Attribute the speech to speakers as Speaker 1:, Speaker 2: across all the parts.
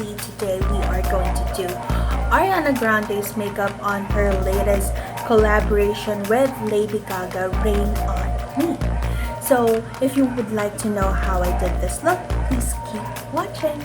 Speaker 1: beauty, today we are going to do Ariana Grande's makeup on her latest collaboration with Lady Gaga, Rain on Me. So if you would like to know how I did this look, please keep watching.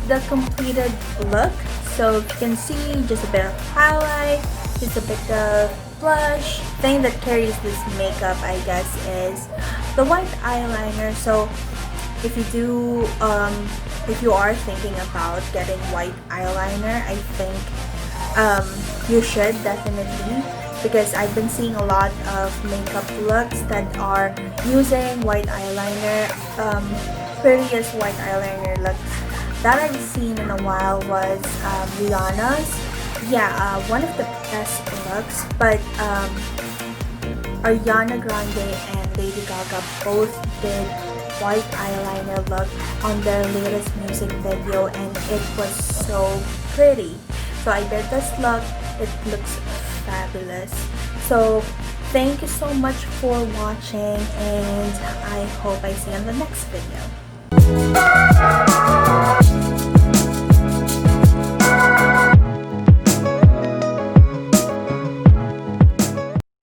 Speaker 1: the completed look. So you can see just a bit of highlight, just a bit of blush. Thing that carries this makeup, I guess, is the white eyeliner. So if you do, if you are thinking about getting white eyeliner, I think you should definitely, because I've been seeing a lot of makeup looks that are using white eyeliner. Prettiest white eyeliner looks that I've seen in a while was Rihanna's. Yeah, one of the best looks, but Ariana Grande and Lady Gaga both did white eyeliner look on their latest music video, and it was so pretty. So I did this look. It looks fabulous. So thank you so much for watching, and I hope I see you in the next video.